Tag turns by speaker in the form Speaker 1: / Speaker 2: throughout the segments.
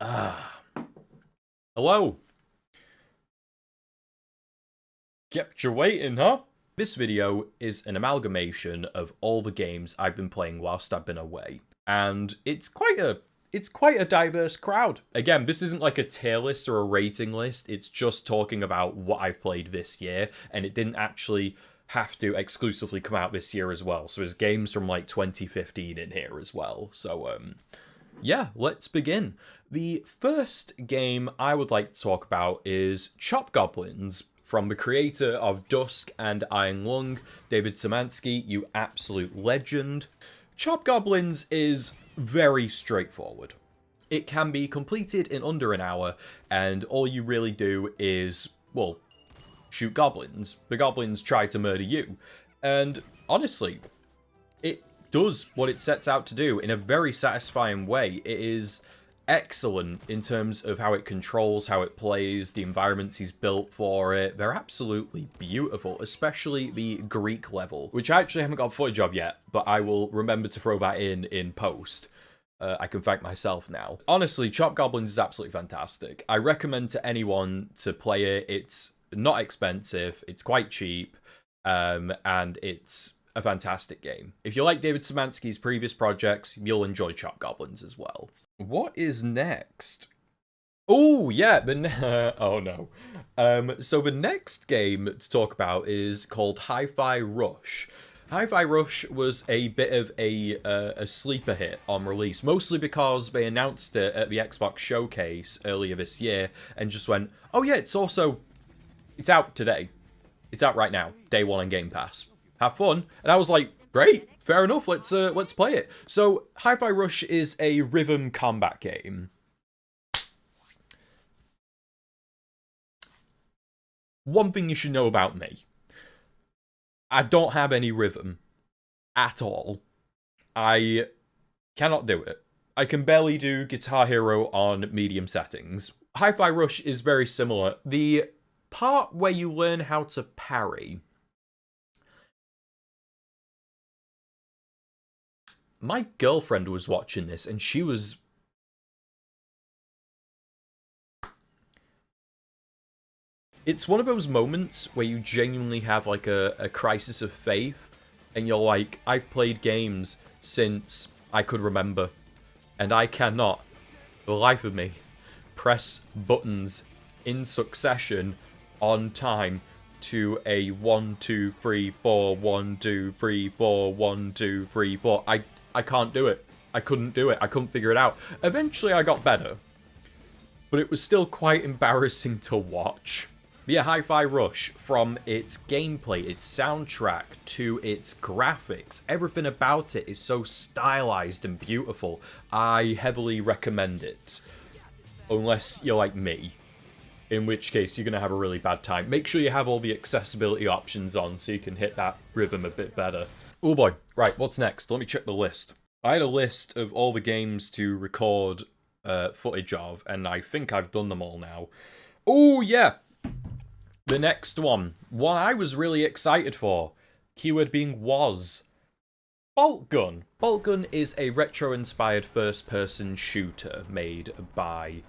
Speaker 1: Ah, hello. Kept you waiting, huh? This video is an amalgamation of all the games I've been playing whilst I've been away, and it's quite a diverse crowd. Again, this isn't like a tier list or a rating list. It's just talking about what I've played this year, and it didn't actually have to exclusively come out this year as well. So there's games from like 2015 in here as well. So yeah, let's begin. The first game I would like to talk about is Chop Goblins, from the creator of Dusk and Iron Lung, David Szymanski, you absolute legend. Chop Goblins is very straightforward. It can be completed in under an hour, and all you really do is, well, shoot goblins. The goblins try to murder you. And honestly, it does what it sets out to do in a very satisfying way. It is excellent in terms of how it controls, how it plays, the environments he's built for it. They're absolutely beautiful, especially the Greek level, which I actually haven't got footage of yet, but I will remember to throw that in post. I can thank myself now. Honestly, Chop Goblins is absolutely fantastic. I recommend to anyone to play it. It's not expensive, it's quite cheap, and it's a fantastic game. If you like David Szymanski's previous projects, you'll enjoy Chop Goblins as well. What is next? Oh, yeah, oh no. So the next game to talk about is called Hi-Fi Rush. Hi-Fi Rush was a bit of a sleeper hit on release, mostly because they announced it at the Xbox Showcase earlier this year and just went, oh yeah, it's out today. It's out right now, day one on Game Pass. Have fun. And I was like, great, fair enough, let's play it. So, Hi-Fi Rush is a rhythm combat game. One thing you should know about me. I don't have any rhythm. At all. I cannot do it. I can barely do Guitar Hero on medium settings. Hi-Fi Rush is very similar. The part where you learn how to parry, my girlfriend was watching this and she was... It's one of those moments where you genuinely have like a crisis of faith and you're like, I've played games since I could remember and I cannot, for the life of me, press buttons in succession on time to a 1, 2, 3, 4, 1, 2, 3, 4, 1, 2, 3, 4. I can't do it. I couldn't do it. I couldn't figure it out. Eventually I got better, but it was still quite embarrassing to watch. But yeah, Hi-Fi Rush, from its gameplay, its soundtrack, to its graphics, everything about it is so stylized and beautiful. I heavily recommend it. Unless you're like me, in which case you're going to have a really bad time. Make sure you have all the accessibility options on so you can hit that rhythm a bit better. Oh boy, right, what's next? Let me check the list. I had a list of all the games to record footage of, and I think I've done them all now. Oh yeah! The next one I was really excited for, keyword being was, Boltgun. Boltgun is a retro-inspired first-person shooter made by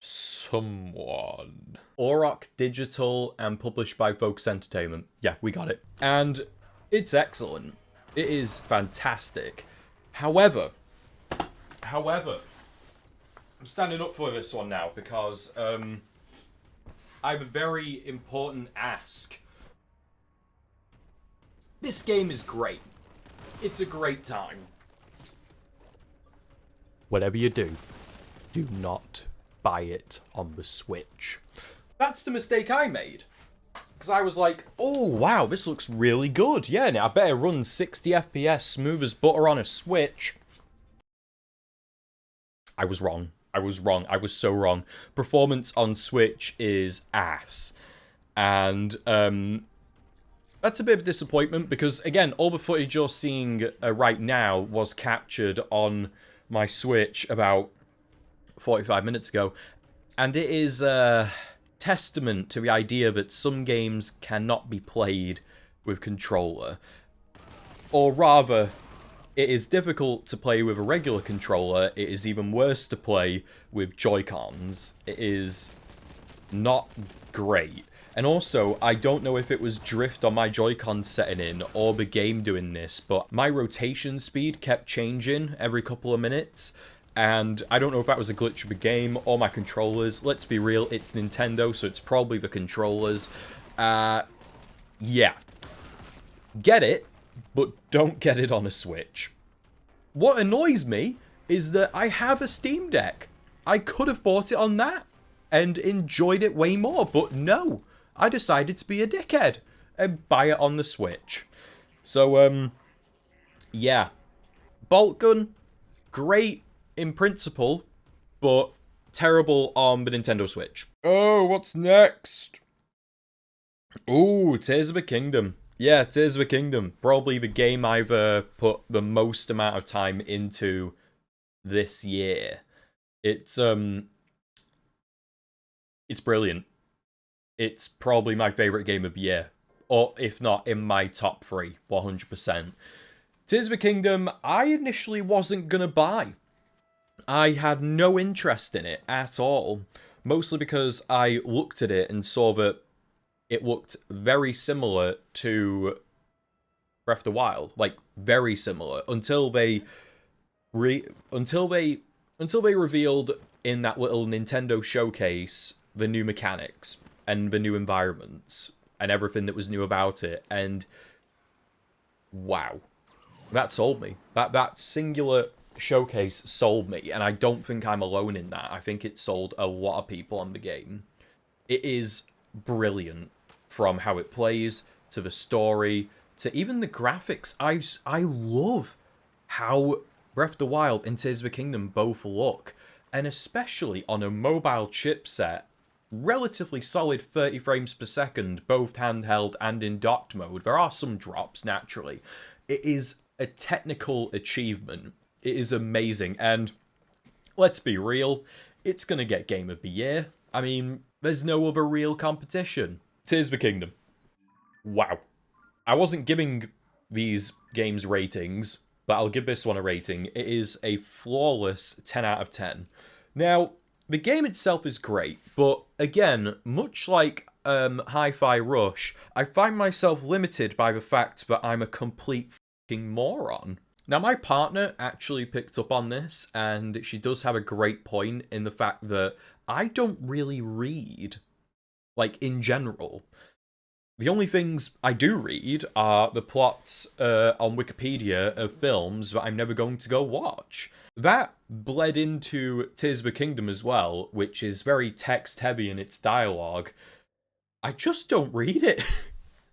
Speaker 1: someone. Auroch Digital and published by Focus Entertainment. Yeah, we got it. And it's excellent. It is fantastic. However, I'm standing up for this one now because I have a very important ask. This game is great. It's a great time. Whatever you do not buy it on the Switch. That's the mistake I made. Because I was like, oh wow, this looks really good. Yeah, I bet it runs 60 FPS smooth as butter on a Switch. I was wrong. I was so wrong. Performance on Switch is ass. And that's a bit of a disappointment because, again, all the footage you're seeing right now was captured on my Switch about 45 minutes ago. And it is a testament to the idea that some games cannot be played with controller. Or rather, It is difficult to play with a regular controller. It is even worse to play with Joy-Cons. It is not great. And also, I don't know if it was drift on my Joy-Con setting in or the game doing this, but my rotation speed kept changing every couple of minutes. And I don't know if that was a glitch of the game or my controllers. Let's be real, it's Nintendo, so it's probably the controllers. Yeah. Get it, but don't get it on a Switch. What annoys me is that I have a Steam Deck. I could have bought it on that and enjoyed it way more, but no. I decided to be a dickhead and buy it on the Switch. So, yeah. Boltgun, great in principle, but terrible on the Nintendo Switch. Oh, what's next? Ooh, Tears of the Kingdom. Yeah, Tears of the Kingdom. Probably the game I've put the most amount of time into this year. It's brilliant. It's probably my favourite game of the year. Or, if not, in my top 3, 100%. Tears of the Kingdom, I initially wasn't going to buy. I had no interest in it at all. Mostly because I looked at it and saw that it looked very similar to Breath of the Wild. Like, very similar. Until they revealed in that little Nintendo showcase the new mechanics and the new environments and everything that was new about it, and wow, that sold me. That singular showcase sold me, and I don't think I'm alone in that. I think it sold a lot of people on the game. It is brilliant, from how it plays to the story to even the graphics. I love how Breath of the Wild and Tears of the Kingdom both look, and especially on a mobile chipset. Relatively solid 30 frames per second, both handheld and in docked mode. There are some drops, naturally. It is a technical achievement. It is amazing, and let's be real, it's gonna get Game of the Year. I mean, there's no other real competition. Tears of the Kingdom. Wow. I wasn't giving these games ratings, but I'll give this one a rating. It is a flawless 10 out of 10. Now, the game itself is great, but again, much like Hi-Fi Rush, I find myself limited by the fact that I'm a complete fucking moron. Now, my partner actually picked up on this, and she does have a great point in the fact that I don't really read, like, in general. The only things I do read are the plots on Wikipedia of films that I'm never going to go watch. That bled into Tears of the Kingdom as well, which is very text-heavy in its dialogue. I just don't read it.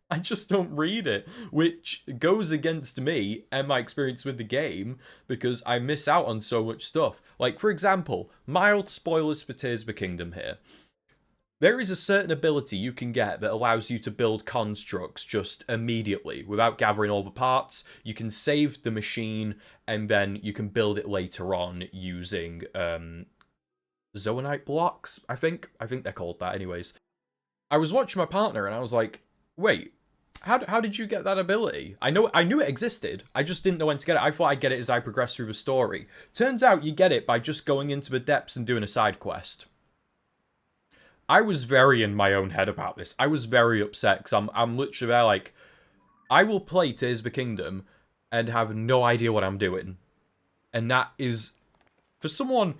Speaker 1: I just don't read it, which goes against me and my experience with the game, because I miss out on so much stuff. Like, for example, mild spoilers for Tears of the Kingdom here. There is a certain ability you can get that allows you to build constructs just immediately, without gathering all the parts. You can save the machine, and then you can build it later on using zoonite blocks, I think they're called that anyways. I was watching my partner, and I was like, wait, how did you get that ability? I knew it existed, I just didn't know when to get it. I thought I'd get it as I progressed through the story. Turns out you get it by just going into the depths and doing a side quest. I was very in my own head about this. I was very upset, because I'm literally there like, I will play Tears of the Kingdom and have no idea what I'm doing. And that is, for someone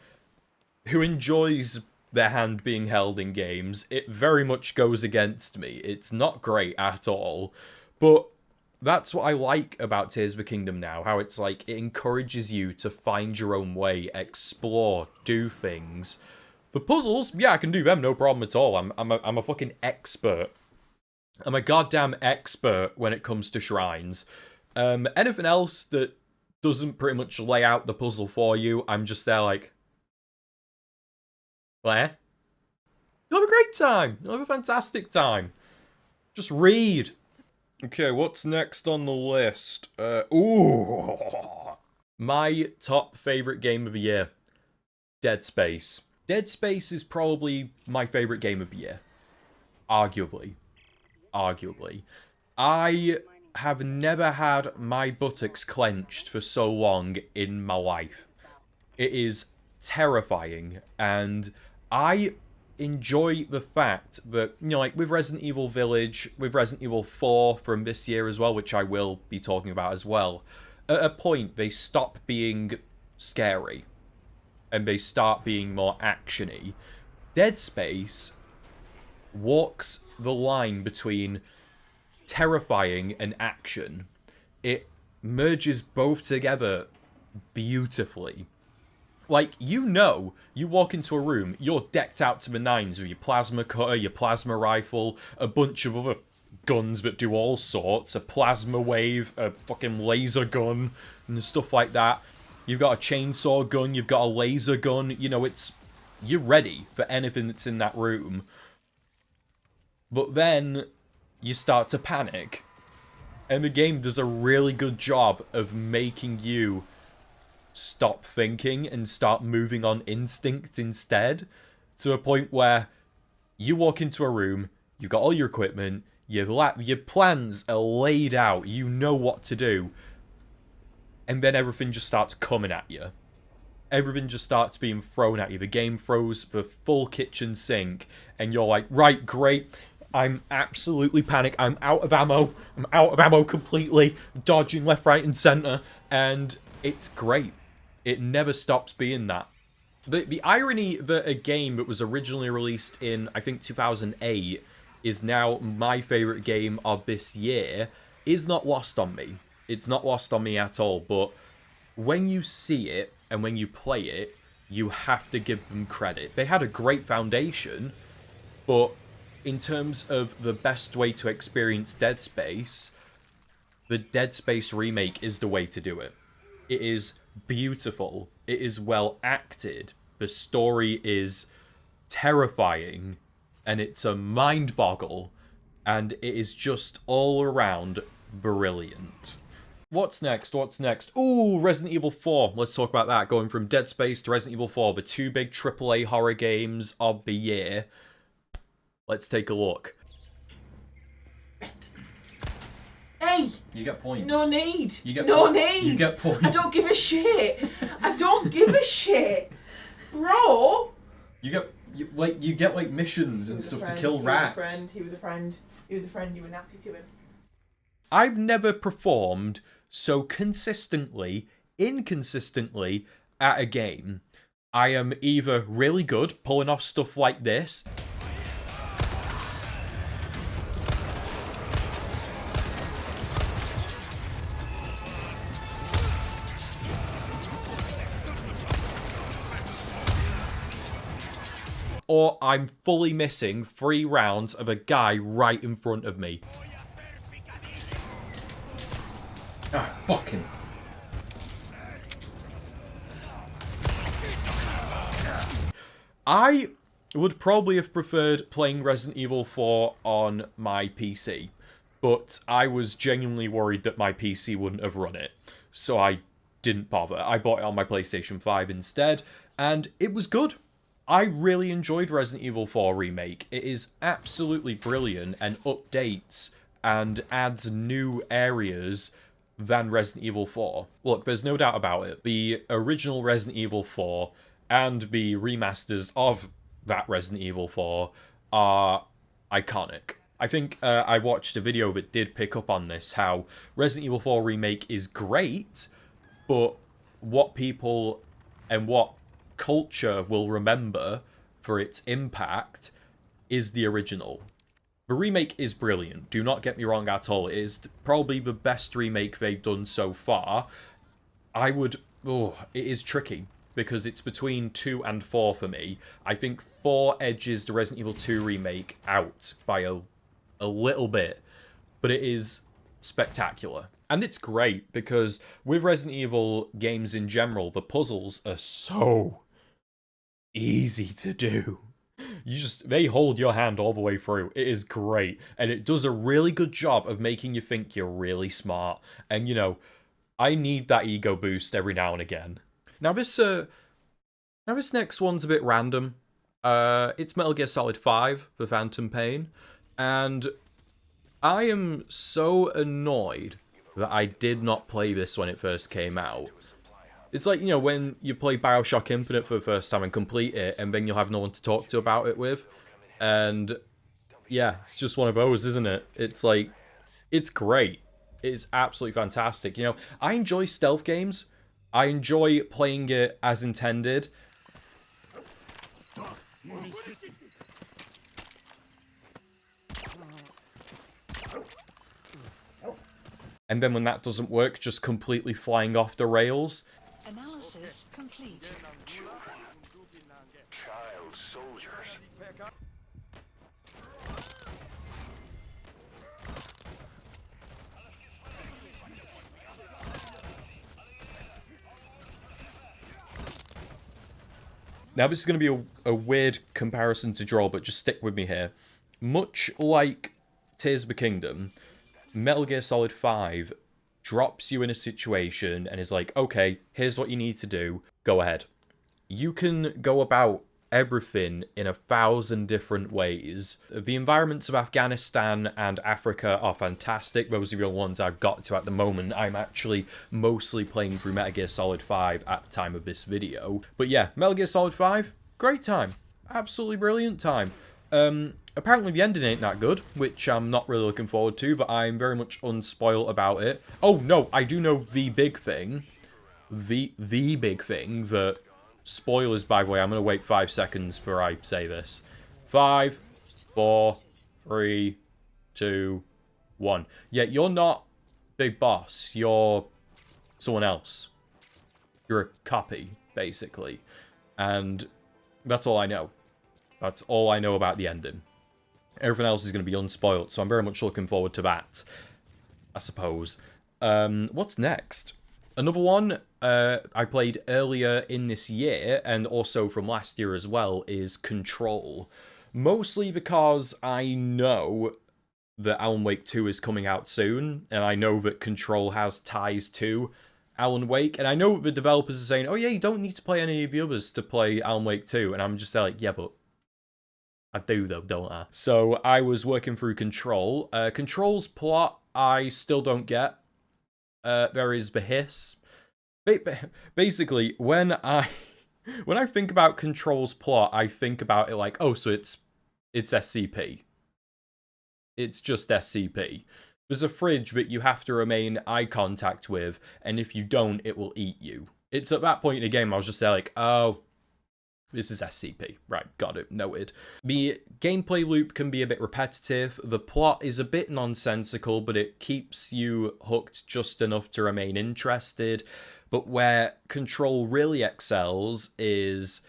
Speaker 1: who enjoys their hand being held in games, it very much goes against me. It's not great at all. But that's what I like about Tears of the Kingdom now, how it's like, it encourages you to find your own way, explore, do things. The puzzles, yeah, I can do them, no problem at all. I'm a fucking expert. I'm a goddamn expert when it comes to shrines. Anything else that doesn't pretty much lay out the puzzle for you, I'm just there like, Claire? You'll have a great time. You'll have a fantastic time. Just read. Okay, what's next on the list? Ooh. My top favourite game of the year. Dead Space. Dead Space is probably my favourite game of the year. Arguably. I have never had my buttocks clenched for so long in my life. It is terrifying, and I enjoy the fact that, you know, like with Resident Evil Village, with Resident Evil 4 from this year as well, which I will be talking about as well, at a point they stop being scary and they start being more actiony. Dead Space walks the line between terrifying and action. It merges both together beautifully. Like, you know, you walk into a room, you're decked out to the nines with your plasma cutter, your plasma rifle, a bunch of other guns that do all sorts, a plasma wave, a fucking laser gun, and stuff like that. You've got a chainsaw gun, you've got a laser gun, you know, you're ready for anything that's in that room. But then you start to panic, and the game does a really good job of making you stop thinking and start moving on instinct instead, to a point where you walk into a room, you've got all your equipment, your plans are laid out, you know what to do, and then everything just starts coming at you. Everything just starts being thrown at you. The game throws the full kitchen sink, and you're like, right, great, I'm absolutely panicked, I'm out of ammo completely, dodging left, right, and centre, and it's great. It never stops being that. The irony that a game that was originally released in, I think, 2008 is now my favourite game of this year is not lost on me. It's not lost on me at all, but when you see it and when you play it, you have to give them credit. They had a great foundation, but in terms of the best way to experience Dead Space, the Dead Space remake is the way to do it. It is beautiful. It is well acted. The story is terrifying, and it's a mind boggle, and it is just all around brilliant. What's next? What's next? Ooh, Resident Evil 4. Let's talk about that. Going from Dead Space to Resident Evil 4, the two big AAA horror games of the year. Let's take a look.
Speaker 2: Hey!
Speaker 1: You get points.
Speaker 2: No need.
Speaker 1: You get
Speaker 2: no need.
Speaker 1: You get points.
Speaker 2: I don't give a shit. I don't give a shit, bro.
Speaker 1: You get like missions and stuff to kill rats.
Speaker 2: He was a friend. You were nasty to him.
Speaker 1: I've never performed so consistently, inconsistently at a game. I am either really good, pulling off stuff like this, or I'm fully missing 3 rounds of a guy right in front of me. Ah, fucking. I would probably have preferred playing Resident Evil 4 on my PC, but I was genuinely worried that my PC wouldn't have run it, so I didn't bother. I bought it on my PlayStation 5 instead, and it was good. I really enjoyed Resident Evil 4 Remake. It is absolutely brilliant and updates and adds new areas than Resident Evil 4. Look, there's no doubt about it. The original Resident Evil 4 and the remasters of that Resident Evil 4 are iconic. I think I watched a video that did pick up on this, how Resident Evil 4 Remake is great, but what people and what culture will remember for its impact is the original. The remake is brilliant, do not get me wrong at all. It is probably the best remake they've done so far. It is tricky, because it's between 2 and 4 for me. I think 4 edges the Resident Evil 2 remake out by a little bit, but it is spectacular. And it's great, because with Resident Evil games in general, the puzzles are so easy to do. They hold your hand all the way through. It is great, and it does a really good job of making you think you're really smart. And, you know, I need that ego boost every now and again. Now this next one's a bit random. It's Metal Gear Solid 5, The Phantom Pain, and I am so annoyed that I did not play this when it first came out. It's like, you know, when you play Bioshock Infinite for the first time and complete it, and then you'll have no one to talk to about it with. And yeah, it's just one of those, isn't it? It's like, it's great. It's absolutely fantastic. You know, I enjoy stealth games. I enjoy playing it as intended. And then when that doesn't work, just completely flying off the rails.
Speaker 3: Analysis complete.
Speaker 4: Child soldiers.
Speaker 1: Now this is going to be a weird comparison to draw, but just stick with me here. Much like Tears of the Kingdom, Metal Gear Solid 5 drops you in a situation and is like, okay, here's what you need to do, go ahead. You can go about everything in 1,000 different ways. The environments of Afghanistan and Africa are fantastic. Those are the ones I've got to at the moment. I'm actually mostly playing through Metal Gear Solid 5 at the time of this video. But yeah, Metal Gear Solid 5, great time. Absolutely brilliant time. Apparently the ending ain't that good, which I'm not really looking forward to, but I'm very much unspoiled about it. Oh no, I do know the big thing. The big thing that... Spoilers, by the way, I'm going to wait 5 seconds before I say this. 5, 4, 3, 2, 1. Yeah, you're not Big Boss. You're someone else. You're a copy, basically. And that's all I know. That's all I know about the ending. Everything else is going to be unspoiled, so I'm very much looking forward to that, I suppose. What's next? Another one I played earlier in this year, and also from last year as well, is Control. Mostly because I know that Alan Wake 2 is coming out soon, and I know that Control has ties to Alan Wake, and I know the developers are saying, oh yeah, you don't need to play any of the others to play Alan Wake 2, and I'm just like, yeah, but I do though, don't I? So I was working through Control. Control's plot, I still don't get. There is the hiss. Basically, when I think about Control's plot, I think about it like, oh, so it's SCP. It's just SCP. There's a fridge that you have to remain eye contact with, and if you don't, it will eat you. It's at that point in the game I was just there like, oh, this is SCP. Right, got it, noted. The gameplay loop can be a bit repetitive, the plot is a bit nonsensical, but it keeps you hooked just enough to remain interested. But where Control really excels is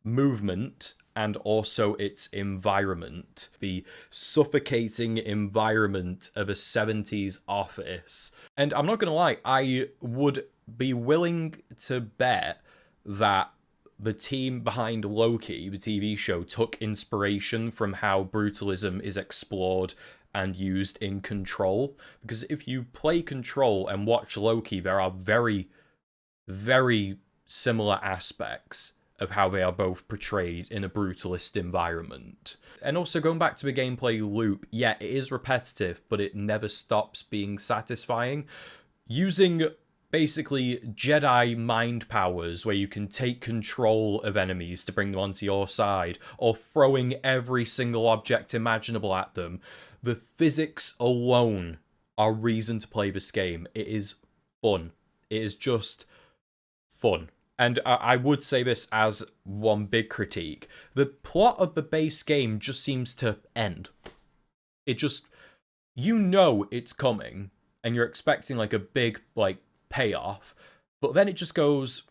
Speaker 1: movement and also its environment. The suffocating environment of a 70s office. And I'm not gonna lie, I would be willing to bet that the team behind Loki, the TV show, took inspiration from how brutalism is explored and used in Control. Because if you play Control and watch Loki, there are very, very similar aspects of how they are both portrayed in a brutalist environment. And also going back to the gameplay loop, yeah, it is repetitive, but it never stops being satisfying. Using basically Jedi mind powers where you can take control of enemies to bring them onto your side, or throwing every single object imaginable at them. The physics alone are reason to play this game. It is fun. It is just fun. And I would say this as one big critique. The plot of the base game just seems to end. It just... You know it's coming, and you're expecting like a big, like, payoff, but then it just goes...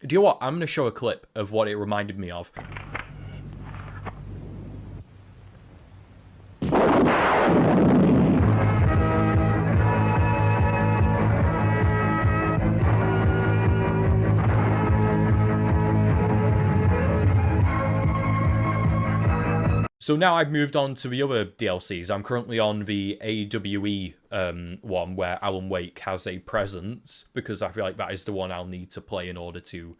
Speaker 1: Do you know what? I'm going to show a clip of what it reminded me of. So now I've moved on to the other DLCs. I'm currently on the AWE one where Alan Wake has a presence, because I feel like that is the one I'll need to play in order to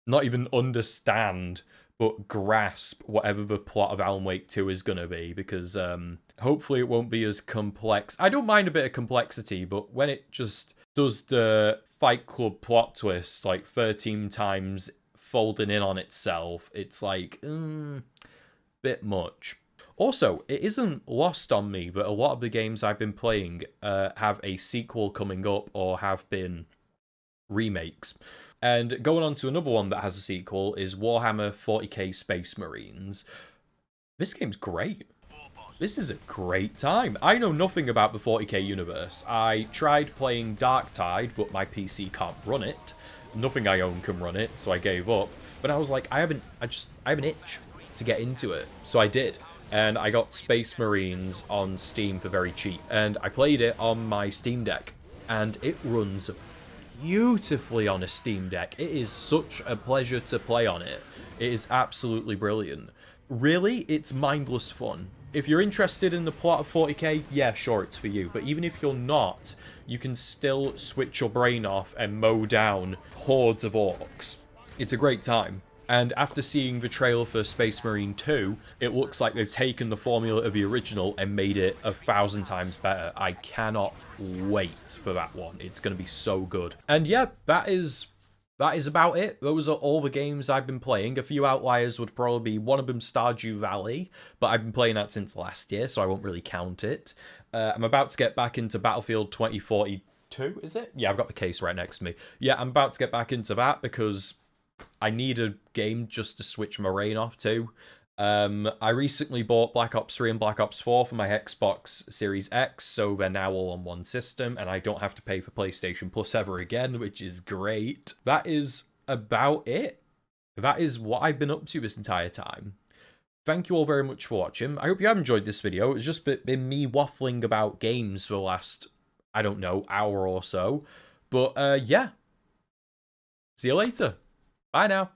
Speaker 1: not even understand, but grasp whatever the plot of Alan Wake 2 is going to be, because hopefully it won't be as complex. I don't mind a bit of complexity, but when it just does the Fight Club plot twist like 13 times folding in on itself, it's like, bit much. Also, it isn't lost on me, but a lot of the games I've been playing have a sequel coming up or have been remakes. And going on to another one that has a sequel is Warhammer 40k Space Marines. This game's great. This is a great time. I know nothing about the 40k universe. I tried playing Darktide, but my PC can't run it. Nothing I own can run it, so I gave up. But I was like, I have an itch to get into it. So I did. And I got Space Marines on Steam for very cheap. And I played it on my Steam Deck. And it runs beautifully on a Steam Deck. It is such a pleasure to play on it. It is absolutely brilliant. Really, it's mindless fun. If you're interested in the plot of 40k, yeah, sure, it's for you. But even if you're not, you can still switch your brain off and mow down hordes of orcs. It's a great time. And after seeing the trailer for Space Marine 2, it looks like they've taken the formula of the original and made it 1,000 times better. I cannot wait for that one. It's going to be so good. And yeah, that is about it. Those are all the games I've been playing. A few outliers would probably be one of them Stardew Valley, but I've been playing that since last year, so I won't really count it. I'm about to get back into Battlefield 2042, is it? Yeah, I've got the case right next to me. Yeah, I'm about to get back into that because I need a game just to switch my brain off to. I recently bought Black Ops 3 and Black Ops 4 for my Xbox Series X, so they're now all on one system, and I don't have to pay for PlayStation Plus ever again, which is great. That is about it. That is what I've been up to this entire time. Thank you all very much for watching. I hope you have enjoyed this video. It's just been me waffling about games for the last, I don't know, hour or so. But yeah. See you later. Bye now.